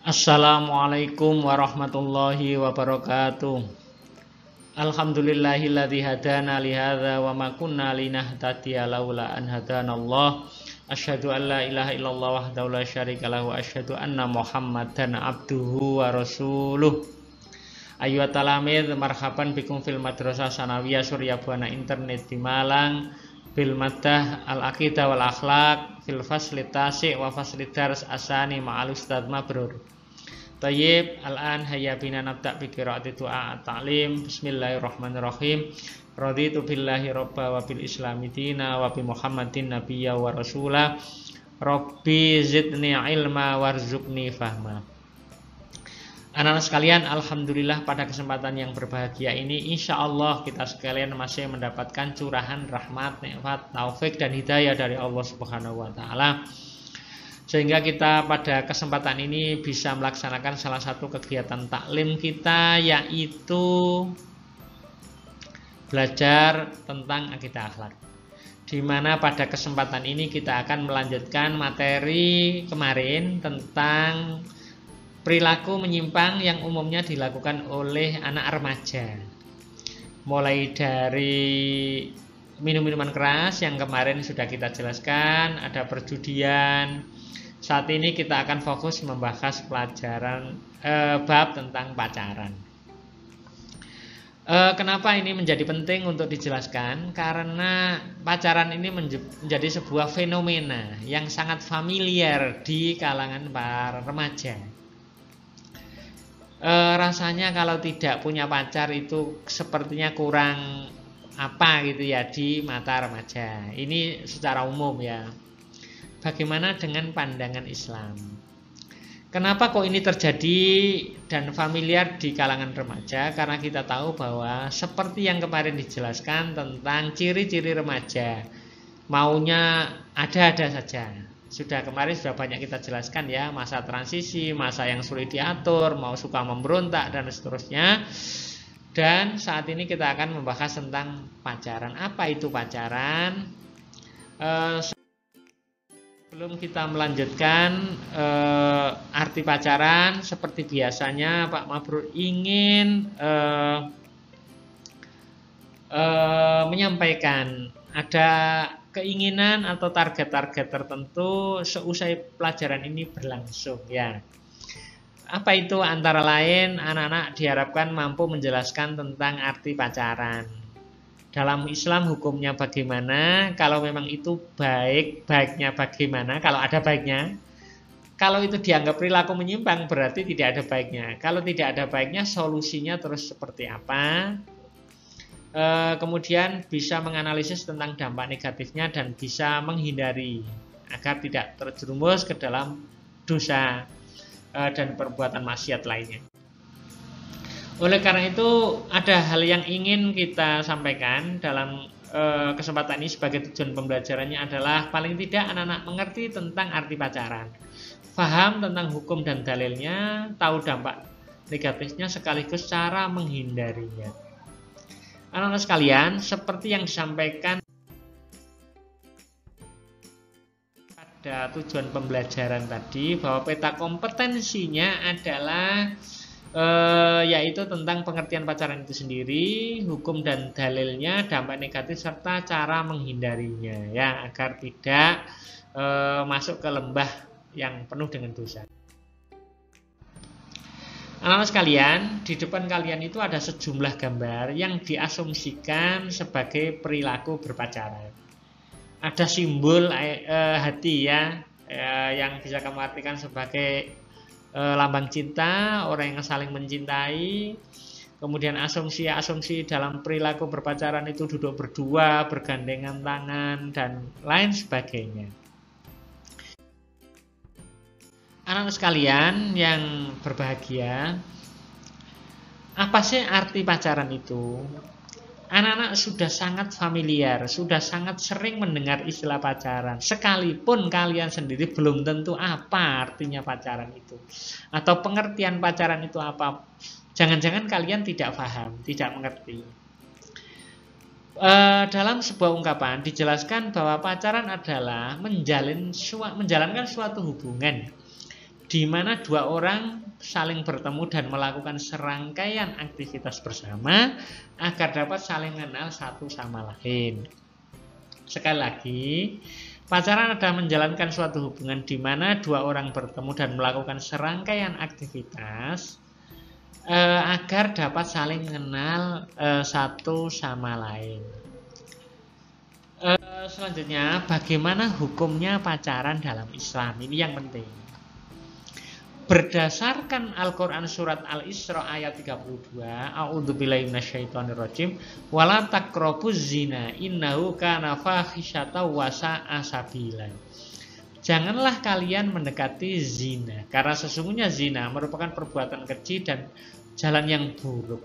Assalamualaikum warahmatullahi wabarakatuh. Alhamdulillahilladzi hadana li hadza wa ma kunna linahtadiya laula an hadanallah. Asyhadu an la ilaha illallah wahdahu la syarika lahu wa asyhadu anna Muhammadan abduhu wa rasuluh. Ayyuhat talamid, marhaban bikum fil madrasah sanawiyah Surya Buana Internet di Malang bil maddah al aqidah wal akhlaq fil fasli tasi' wa fasli dars asani ma'al ustadz mabrur. Tayyib, al-an hayya bina nabda' bi qiraati du'a at-ta'lim. Bismillahirrahmanirrahim. Raditu billahi robba wa bil islami dina wa bi Muhammadin nabiyya wa rasulah. Rabbi zidni ilma warzuqni fahma. Anak-anak sekalian, alhamdulillah pada kesempatan yang berbahagia ini insya Allah kita sekalian masih mendapatkan curahan rahmat, nikmat, taufik dan hidayah dari Allah Subhanahu wa taala, sehingga kita pada kesempatan ini bisa melaksanakan salah satu kegiatan taklim kita, yaitu belajar tentang akidah akhlak. Di mana pada kesempatan ini kita akan melanjutkan materi kemarin tentang perilaku menyimpang yang umumnya dilakukan oleh anak remaja. Mulai dari minum-minuman keras yang kemarin sudah kita jelaskan, ada perjudian. Saat ini kita akan fokus membahas pelajaran bab tentang pacaran. Kenapa ini menjadi penting untuk dijelaskan? Karena pacaran ini menjadi sebuah fenomena yang sangat familiar di kalangan para remaja. Rasanya kalau tidak punya pacar itu sepertinya kurang apa gitu ya di mata remaja. Ini secara umum ya. Bagaimana dengan pandangan Islam? Kenapa kok ini terjadi dan familiar di kalangan remaja? Karena kita tahu bahwa seperti yang kemarin dijelaskan tentang ciri-ciri remaja, maunya ada-ada saja. Kemarin sudah banyak kita jelaskan ya, masa transisi, masa yang sulit diatur, mau suka memberontak dan seterusnya. Dan saat ini kita akan membahas tentang pacaran. Apa itu pacaran? Sebelum kita melanjutkan arti pacaran, seperti biasanya Pak Mabrur ingin menyampaikan ada keinginan atau target-target tertentu seusai pelajaran ini berlangsung ya. Apa itu? Antara lain anak-anak diharapkan mampu menjelaskan tentang arti pacaran. Dalam Islam hukumnya bagaimana? Kalau memang itu baiknya bagaimana? Kalau ada baiknya. Kalau itu dianggap perilaku menyimpang berarti tidak ada baiknya. Kalau tidak ada baiknya, solusinya terus seperti apa? Kemudian bisa menganalisis tentang dampak negatifnya dan bisa menghindari agar tidak terjerumus ke dalam dosa dan perbuatan maksiat lainnya. Oleh karena itu ada hal yang ingin kita sampaikan dalam kesempatan ini sebagai tujuan pembelajarannya adalah paling tidak anak-anak mengerti tentang arti pacaran, paham tentang hukum dan dalilnya, tahu dampak negatifnya sekaligus cara menghindarinya. Anak-anak sekalian, seperti yang disampaikan pada tujuan pembelajaran tadi, bahwa peta kompetensinya adalah yaitu tentang pengertian pacaran itu sendiri, hukum dan dalilnya, dampak negatif serta cara menghindarinya ya, agar tidak masuk ke lembah yang penuh dengan dosa. Anak-anak sekalian, di depan kalian itu ada sejumlah gambar yang diasumsikan sebagai perilaku berpacaran. Ada simbol hati ya, yang bisa kamu artikan sebagai lambang cinta, orang yang saling mencintai. Kemudian asumsi dalam perilaku berpacaran itu duduk berdua, bergandengan tangan, dan lain sebagainya. Anak-anak sekalian yang berbahagia, apa sih arti pacaran itu? Anak-anak sudah sangat familiar, sudah sangat sering mendengar istilah pacaran. Sekalipun kalian sendiri belum tentu apa artinya pacaran itu, atau pengertian pacaran itu apa. Jangan-jangan kalian tidak paham, tidak mengerti. Dalam sebuah ungkapan dijelaskan bahwa pacaran adalah menjalankan suatu hubungan di mana dua orang saling bertemu dan melakukan serangkaian aktivitas bersama agar dapat saling mengenal satu sama lain. Sekali lagi, pacaran adalah menjalankan suatu hubungan di mana dua orang bertemu dan melakukan serangkaian aktivitas agar dapat saling mengenal satu sama lain. Selanjutnya, bagaimana hukumnya pacaran dalam Islam? Ini yang penting. Berdasarkan Al-Quran surat Al-Isra ayat 32, A'udzubillahi minasyaitonirrajim, wala taqrabuz zina innahu kana fahisyatan wa sa'a sabila. Janganlah kalian mendekati zina, karena sesungguhnya zina merupakan perbuatan keji dan jalan yang buruk.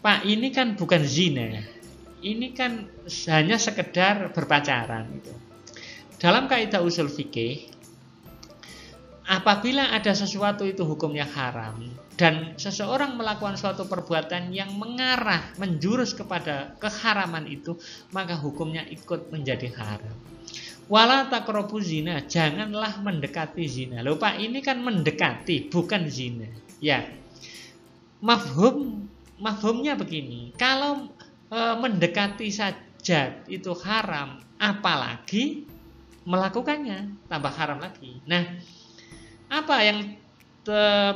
Pak, ini kan bukan zina. Ini kan hanya sekedar berpacaran gitu. Dalam kaidah usul fikih, apabila ada sesuatu itu hukumnya haram dan seseorang melakukan suatu perbuatan yang mengarah menjurus kepada keharaman itu, maka hukumnya ikut menjadi haram. Wala taqrabuz zina, janganlah mendekati zina. Loh Pak, ini kan mendekati, bukan zina. Ya. Mafhumnya begini, kalau mendekati saja itu haram, apalagi melakukannya tambah haram lagi. Nah, apa yang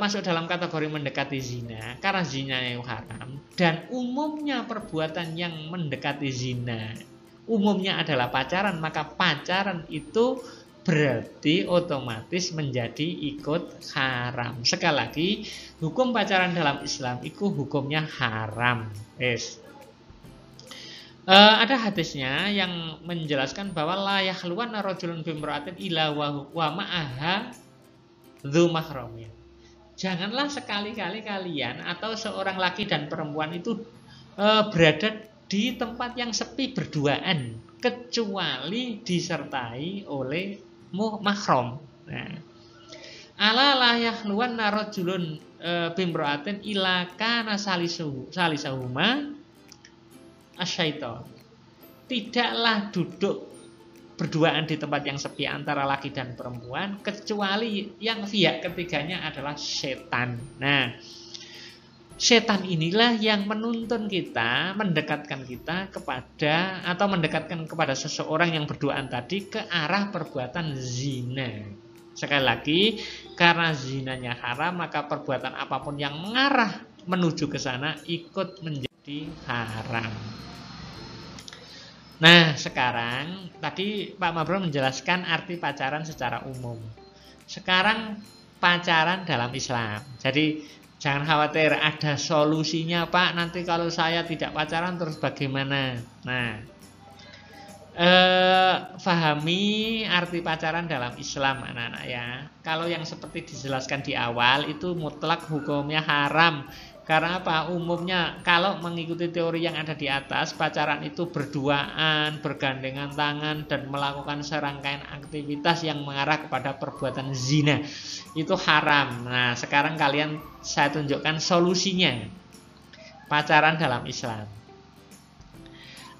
masuk dalam kategori mendekati zina? Karena zina itu haram dan umumnya perbuatan yang mendekati zina umumnya adalah pacaran, maka pacaran itu berarti otomatis menjadi ikut haram. Sekali lagi, hukum pacaran dalam Islam itu hukumnya haram. Ada hadisnya yang menjelaskan bahwa la yakhluwanna rajulun bimra'atin illa wa ma'aha dzu mahramin. Janganlah sekali-kali kalian atau seorang laki dan perempuan itu berada di tempat yang sepi berduaan kecuali disertai oleh mahram. Nah, ala la yakhluwanna rajulun bimra'atin illa kana salisahuma asyaiton. Tidaklah duduk berduaan di tempat yang sepi antara laki dan perempuan kecuali yang pihak ketiganya adalah setan. Nah, setan inilah yang menuntun kita, mendekatkan kita kepada atau mendekatkan kepada seseorang yang berduaan tadi ke arah perbuatan zina. Sekali lagi, karena zinanya haram, maka perbuatan apapun yang mengarah menuju ke sana ikut menjadi haram. Nah, sekarang tadi Pak Mabro menjelaskan arti pacaran secara umum. Sekarang pacaran dalam Islam. Jadi jangan khawatir, ada solusinya Pak. Nanti kalau saya tidak pacaran terus bagaimana? Nah, fahami arti pacaran dalam Islam anak-anak ya. Kalau yang seperti dijelaskan di awal itu mutlak hukumnya haram. Karena apa? Umumnya kalau mengikuti teori yang ada di atas, pacaran itu berduaan, bergandengan tangan, dan melakukan serangkaian aktivitas yang mengarah kepada perbuatan zina. Itu haram. Nah, sekarang saya tunjukkan solusinya. Pacaran dalam Islam.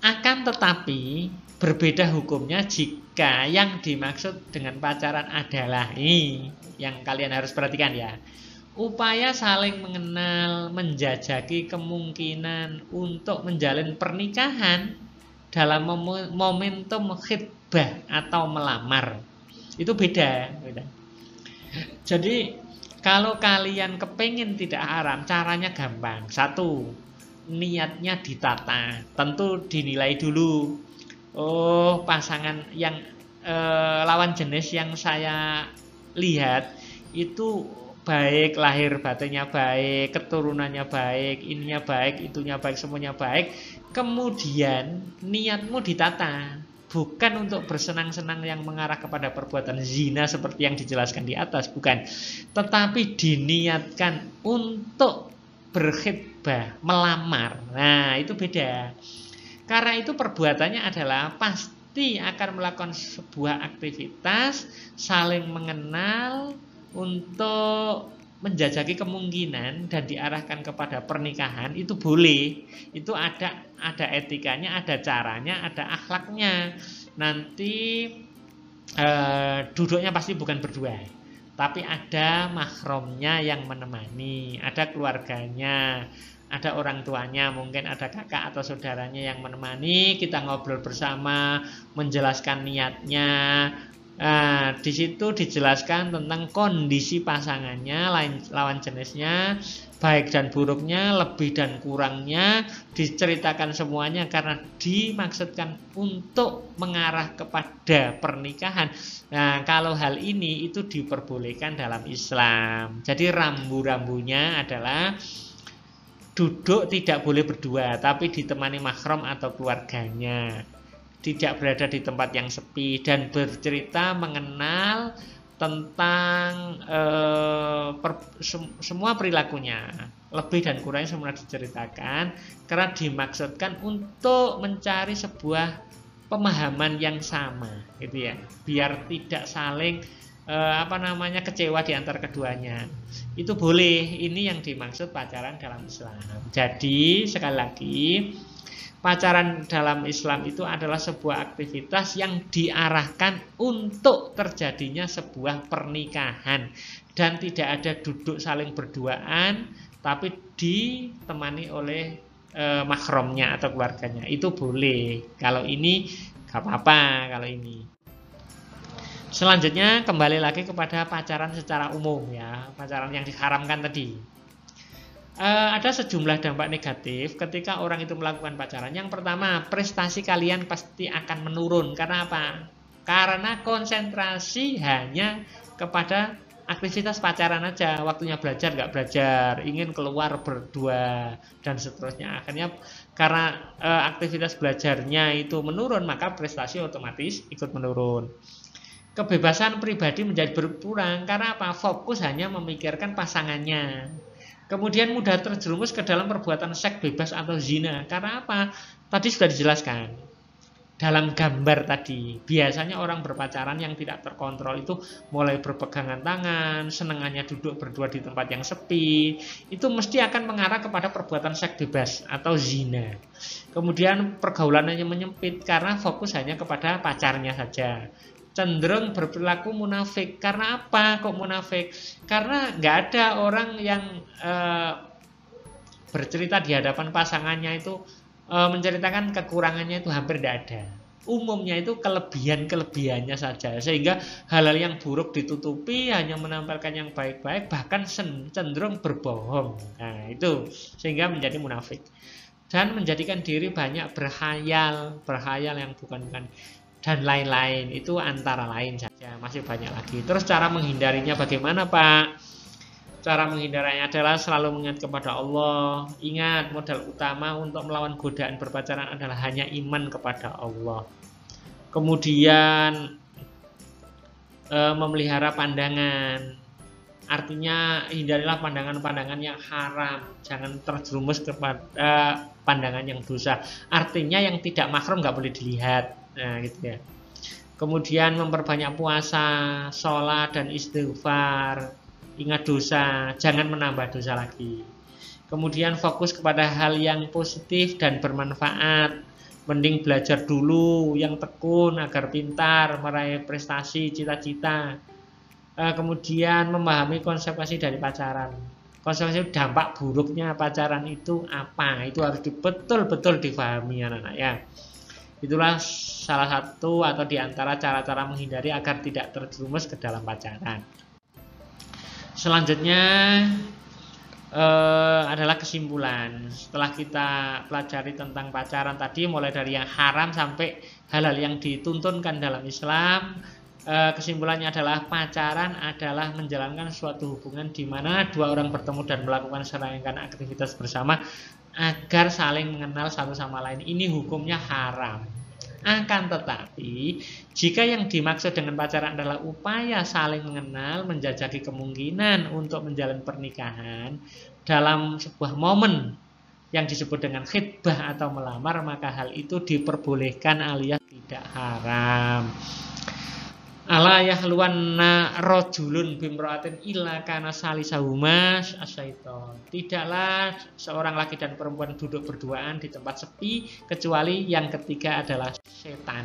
Akan tetapi, berbeda hukumnya jika yang dimaksud dengan pacaran adalah ini yang kalian harus perhatikan ya. Upaya saling mengenal, menjajaki kemungkinan untuk menjalin pernikahan dalam momentum khitbah atau melamar. Itu beda. Jadi kalau kalian kepingin tidak haram, caranya gampang. Satu, niatnya ditata. Tentu dinilai dulu. Oh, pasangan yang lawan jenis yang saya lihat itu baik, lahir batinnya baik, keturunannya baik, ininya baik, itunya baik, semuanya baik. Kemudian niatmu ditata, bukan untuk bersenang-senang yang mengarah kepada perbuatan zina seperti yang dijelaskan di atas, bukan. Tetapi diniatkan untuk berkhitbah, melamar. Nah, itu beda. Karena itu perbuatannya adalah pasti akan melakukan sebuah aktivitas saling mengenal untuk menjajaki kemungkinan dan diarahkan kepada pernikahan. Itu boleh. Itu ada etikanya, ada caranya, ada akhlaknya. Nanti duduknya pasti bukan berdua. tapi ada mahramnya yang menemani, ada keluarganya, ada orang tuanya, mungkin ada kakak atau saudaranya yang menemani, kita ngobrol bersama, menjelaskan niatnya. Nah, di situ dijelaskan tentang kondisi pasangannya, lawan jenisnya, baik dan buruknya, lebih dan kurangnya, diceritakan semuanya karena dimaksudkan untuk mengarah kepada pernikahan. Nah, kalau hal ini itu diperbolehkan dalam Islam. Jadi rambu-rambunya adalah duduk tidak boleh berdua, tapi ditemani mahram atau keluarganya. Tidak berada di tempat yang sepi dan bercerita mengenal tentang semua perilakunya, lebih dan kurangnya semua diceritakan karena dimaksudkan untuk mencari sebuah pemahaman yang sama, gitu ya, biar tidak saling kecewa di antara keduanya. Itu boleh, ini yang dimaksud pacaran dalam Islam. Jadi sekali lagi, pacaran dalam Islam itu adalah sebuah aktivitas yang diarahkan untuk terjadinya sebuah pernikahan dan tidak ada duduk saling berduaan, tapi ditemani oleh mahramnya atau keluarganya. Itu boleh. Kalau ini gak apa-apa kalau ini. Selanjutnya kembali lagi kepada pacaran secara umum ya, pacaran yang diharamkan tadi. Ada sejumlah dampak negatif ketika orang itu melakukan pacaran. Yang pertama, prestasi kalian pasti akan menurun. Karena apa? Karena konsentrasi hanya kepada aktivitas pacaran aja. Waktunya belajar nggak belajar, ingin keluar berdua, dan seterusnya. Akhirnya karena aktivitas belajarnya itu menurun, maka prestasi otomatis ikut menurun. Kebebasan pribadi menjadi berkurang. Karena apa? Fokus hanya memikirkan pasangannya. Kemudian mudah terjerumus ke dalam perbuatan seks bebas atau zina. Karena apa? Tadi sudah dijelaskan. Dalam gambar tadi, biasanya orang berpacaran yang tidak terkontrol itu mulai berpegangan tangan, senengannya duduk berdua di tempat yang sepi, itu mesti akan mengarah kepada perbuatan seks bebas atau zina. Kemudian pergaulannya menyempit karena fokus hanya kepada pacarnya saja. Cenderung berperilaku munafik. Karena apa kok munafik? Karena nggak ada orang yang bercerita di hadapan pasangannya itu menceritakan kekurangannya, itu hampir tidak ada. Umumnya itu kelebihannya saja, sehingga hal-hal yang buruk ditutupi, hanya menampilkan yang baik-baik, bahkan cenderung berbohong. Nah itu sehingga menjadi munafik dan menjadikan diri banyak berhayal yang bukan-bukan dan lain-lain. Itu antara lain saja, masih banyak lagi. Terus cara menghindarinya bagaimana, Pak? Cara menghindarinya adalah selalu mengingat kepada Allah. Ingat, modal utama untuk melawan godaan berpacaran adalah hanya iman kepada Allah. Kemudian memelihara pandangan. Artinya hindarilah pandangan-pandangan yang haram. Jangan terjerumus kepada pandangan yang dosa. Artinya yang tidak mahram nggak boleh dilihat. Nah gitu ya. Kemudian memperbanyak puasa, sholat dan istighfar. Ingat dosa, jangan menambah dosa lagi. Kemudian fokus kepada hal yang positif dan bermanfaat. Mending belajar dulu yang tekun agar pintar meraih prestasi cita-cita. Kemudian memahami konsekuensi dari pacaran. Konsekuensi dampak buruknya pacaran itu apa? Itu harus betul-betul difahami anak-anak ya. Itulah salah satu atau diantara cara-cara menghindari agar tidak terjerumus ke dalam pacaran. Selanjutnya adalah kesimpulan. Setelah kita pelajari tentang pacaran tadi, mulai dari yang haram sampai hal-hal yang dituntunkan dalam Islam, kesimpulannya adalah pacaran adalah menjalankan suatu hubungan di mana dua orang bertemu dan melakukan serangkaian aktivitas bersama agar saling mengenal satu sama lain. Ini hukumnya haram. Akan tetapi, jika yang dimaksud dengan pacaran adalah upaya saling mengenal, menjajaki kemungkinan untuk menjalin pernikahan dalam sebuah momen yang disebut dengan khitbah atau melamar, maka hal itu diperbolehkan alias tidak haram. Ala yahluwanna rajulun bimra'atin illa kana salisahuma asyaiton. Tidaklah seorang laki dan perempuan duduk berduaan di tempat sepi kecuali yang ketiga adalah setan.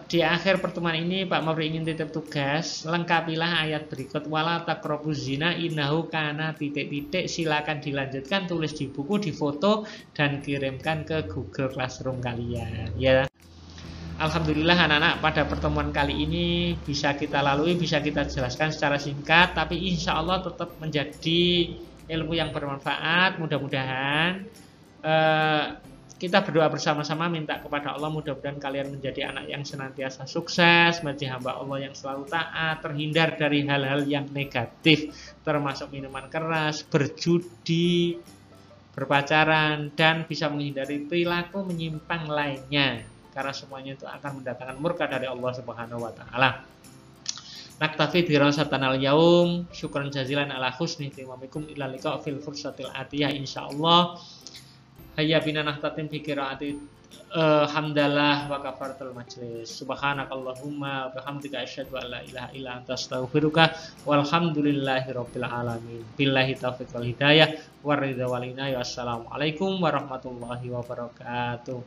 Di akhir pertemuan ini Pak Mabri ingin titip tugas, lengkapilah ayat berikut, wala taqrabuz zina innahu kana titik-titik, silakan dilanjutkan, tulis di buku, difoto dan kirimkan ke Google Classroom kalian ya. Alhamdulillah anak-anak, pada pertemuan kali ini bisa kita lalui, bisa kita jelaskan secara singkat, tapi insya Allah tetap menjadi ilmu yang bermanfaat. Mudah-mudahan kita berdoa bersama-sama, minta kepada Allah mudah-mudahan kalian menjadi anak yang senantiasa sukses, menjadi hamba Allah yang selalu taat, terhindar dari hal-hal yang negatif, termasuk minuman keras, berjudi, berpacaran, dan bisa menghindari perilaku menyimpang lainnya, karena semuanya itu akan mendatangkan murka dari Allah Subhanahu wa taala. Naktafi dirasatanal yaum, syukran jazilan ala husni timamikum ila liqa fil fursatil atiyah insyaallah. Hayya bina nahtatim fi qiraati hamdalah wa kafaratul majlis. Subhanakallahumma wa bihamdika asyhadu an la ilaha illa anta astaghfiruka walhamdulillahi rabbil alamin. Billahi taufiq wal hidayah war ridha wal inayah. Wassalamualaikum warahmatullahi wabarakatuh.